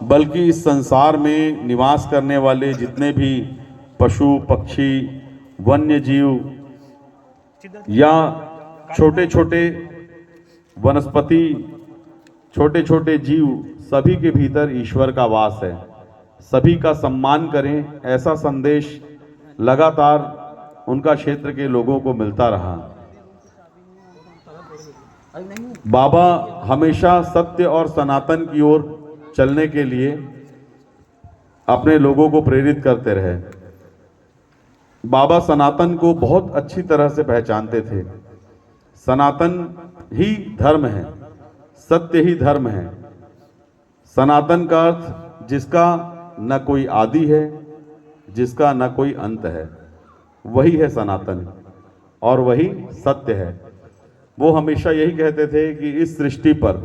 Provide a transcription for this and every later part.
बल्कि इस संसार में निवास करने वाले जितने भी पशु पक्षी वन्य जीव या छोटे छोटे वनस्पति छोटे छोटे जीव सभी के भीतर ईश्वर का वास है। सभी का सम्मान करें, ऐसा संदेश लगातार उनका क्षेत्र के लोगों को मिलता रहा। बाबा हमेशा सत्य और सनातन की ओर चलने के लिए अपने लोगों को प्रेरित करते रहे। बाबा सनातन को बहुत अच्छी तरह से पहचानते थे। सनातन ही धर्म है, सत्य ही धर्म है। सनातन का अर्थ जिसका न कोई आदि है, जिसका न कोई अंत है, वही है सनातन और वही सत्य है। वो हमेशा यही कहते थे कि इस सृष्टि पर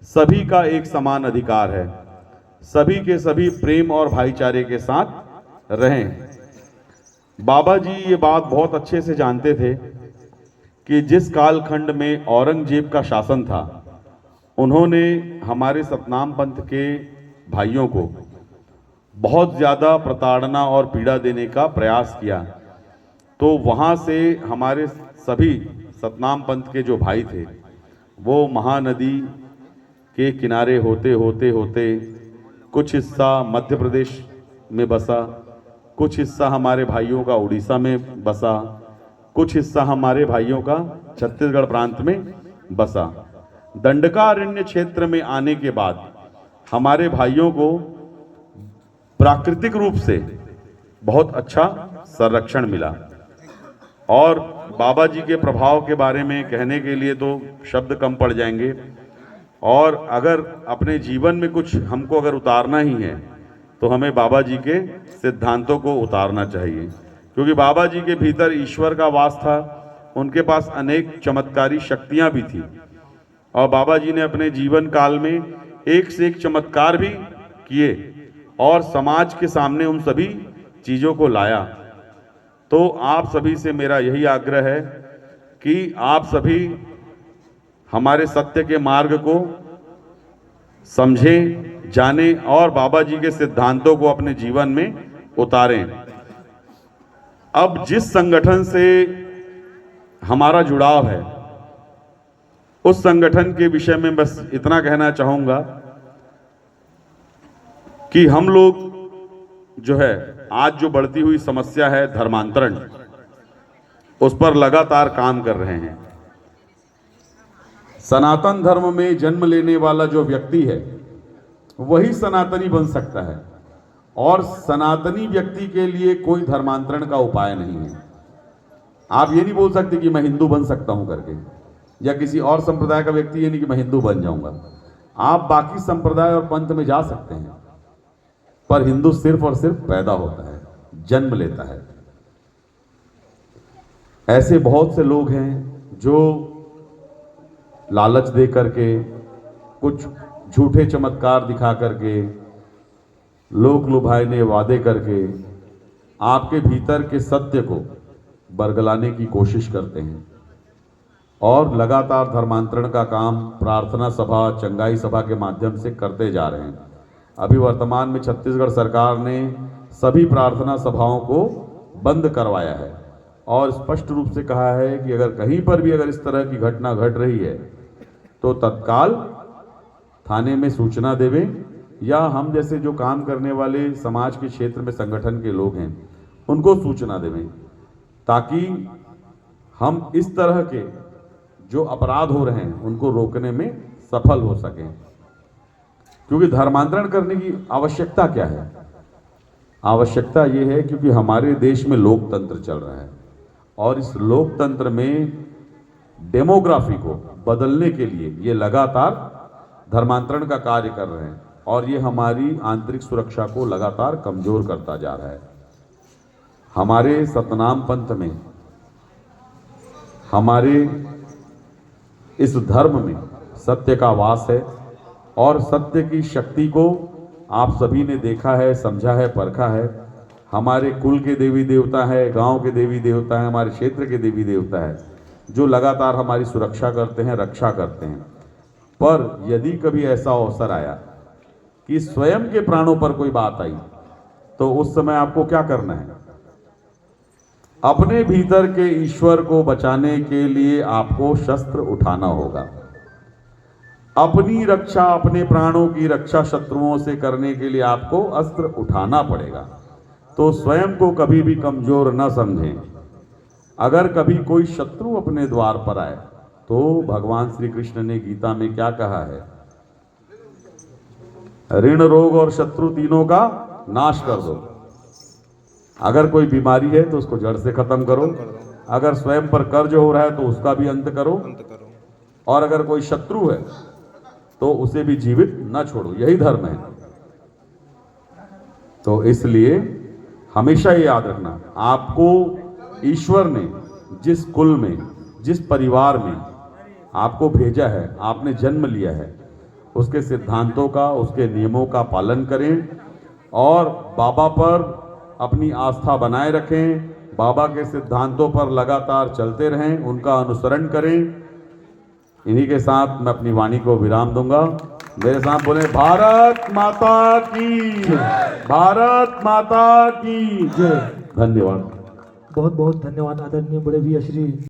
सभी का एक समान अधिकार है, सभी के सभी प्रेम और भाईचारे के साथ रहें। बाबा जी ये बात बहुत अच्छे से जानते थे कि जिस कालखंड में औरंगजेब का शासन था, उन्होंने हमारे सतनाम पंथ के भाइयों को बहुत ज़्यादा प्रताड़ना और पीड़ा देने का प्रयास किया। तो वहाँ से हमारे सभी सतनाम पंथ के जो भाई थे, वो महानदी के किनारे होते होते होते कुछ हिस्सा मध्य प्रदेश में बसा, कुछ हिस्सा हमारे भाइयों का उड़ीसा में बसा, कुछ हिस्सा हमारे भाइयों का छत्तीसगढ़ प्रांत में बसा। दंडकारण्य क्षेत्र में आने के बाद हमारे भाइयों को प्राकृतिक रूप से बहुत अच्छा संरक्षण मिला। और बाबा जी के प्रभाव के बारे में कहने के लिए तो शब्द कम पड़ जाएंगे। और अगर अपने जीवन में कुछ हमको अगर उतारना ही है तो हमें बाबा जी के सिद्धांतों को उतारना चाहिए, क्योंकि बाबा जी के भीतर ईश्वर का वास था। उनके पास अनेक चमत्कारी शक्तियां भी थी और बाबा जी ने अपने जीवन काल में एक से एक चमत्कार भी किए और समाज के सामने उन सभी चीज़ों को लाया। तो आप सभी से मेरा यही आग्रह है कि आप सभी हमारे सत्य के मार्ग को समझें, जानें और बाबा जी के सिद्धांतों को अपने जीवन में उतारें। अब जिस संगठन से हमारा जुड़ाव है, उस संगठन के विषय में बस इतना कहना चाहूँगा कि हम लोग जो है आज जो बढ़ती हुई समस्या है धर्मांतरण, उस पर लगातार काम कर रहे हैं। सनातन धर्म में जन्म लेने वाला जो व्यक्ति है वही सनातनी बन सकता है और सनातनी व्यक्ति के लिए कोई धर्मांतरण का उपाय नहीं है। आप ये नहीं बोल सकते कि मैं हिंदू बन सकता हूं करके, या किसी और संप्रदाय का व्यक्ति ये नहीं कि मैं हिंदू बन जाऊंगा। आप बाकी संप्रदाय और पंथ में जा सकते हैं, पर हिंदू सिर्फ और सिर्फ पैदा होता है, जन्म लेता है। ऐसे बहुत से लोग हैं जो लालच दे करके, कुछ झूठे चमत्कार दिखा करके, लोक लुभाने वादे करके आपके भीतर के सत्य को बरगलाने की कोशिश करते हैं और लगातार धर्मांतरण का काम प्रार्थना सभा, चंगाई सभा के माध्यम से करते जा रहे हैं। अभी वर्तमान में छत्तीसगढ़ सरकार ने सभी प्रार्थना सभाओं को बंद करवाया है और स्पष्ट रूप से कहा है कि अगर कहीं पर भी अगर इस तरह की घटना घट रही है तो तत्काल थाने में सूचना देवें, या हम जैसे जो काम करने वाले समाज के क्षेत्र में संगठन के लोग हैं उनको सूचना देवें, ताकि हम इस तरह के जो अपराध हो रहे हैं उनको रोकने में सफल हो सकें। क्योंकि धर्मांतरण करने की आवश्यकता क्या है? आवश्यकता ये है क्योंकि हमारे देश में लोकतंत्र चल रहा है और इस लोकतंत्र में डेमोग्राफी को बदलने के लिए ये लगातार धर्मांतरण का कार्य कर रहे हैं और ये हमारी आंतरिक सुरक्षा को लगातार कमजोर करता जा रहा है। हमारे सतनाम पंथ में, हमारे इस धर्म में सत्य का वास है और सत्य की शक्ति को आप सभी ने देखा है, समझा है, परखा है। हमारे कुल के देवी देवता है, गांव के देवी देवता है, हमारे क्षेत्र के देवी देवता है, जो लगातार हमारी सुरक्षा करते हैं, रक्षा करते हैं। पर यदि कभी ऐसा अवसर आया कि स्वयं के प्राणों पर कोई बात आई तो उस समय आपको क्या करना है? अपने भीतर के ईश्वर को बचाने के लिए आपको शस्त्र उठाना होगा। अपनी रक्षा, अपने प्राणों की रक्षा शत्रुओं से करने के लिए आपको अस्त्र उठाना पड़ेगा। तो स्वयं को कभी भी कमजोर न समझें। अगर कभी कोई शत्रु अपने द्वार पर आए तो भगवान श्री कृष्ण ने गीता में क्या कहा है? ऋण, रोग और शत्रु तीनों का नाश कर दो। अगर कोई बीमारी है तो उसको जड़ से खत्म करो। अगर स्वयं पर कर्ज हो रहा है तो उसका भी अंत करो। और अगर कोई शत्रु है तो उसे भी जीवित न छोड़ो। यही धर्म है। तो इसलिए हमेशा ये याद रखना, आपको ईश्वर ने जिस कुल में, जिस परिवार में आपको भेजा है, आपने जन्म लिया है, उसके सिद्धांतों का, उसके नियमों का पालन करें और बाबा पर अपनी आस्था बनाए रखें। बाबा के सिद्धांतों पर लगातार चलते रहें, उनका अनुसरण करें। इन्हीं के साथ मैं अपनी वाणी को विराम दूंगा। मेरे साथ बोले, भारत माता की जय, भारत माता की जय। धन्यवाद। बहुत बहुत धन्यवाद आदरणीय बड़े भैया श्री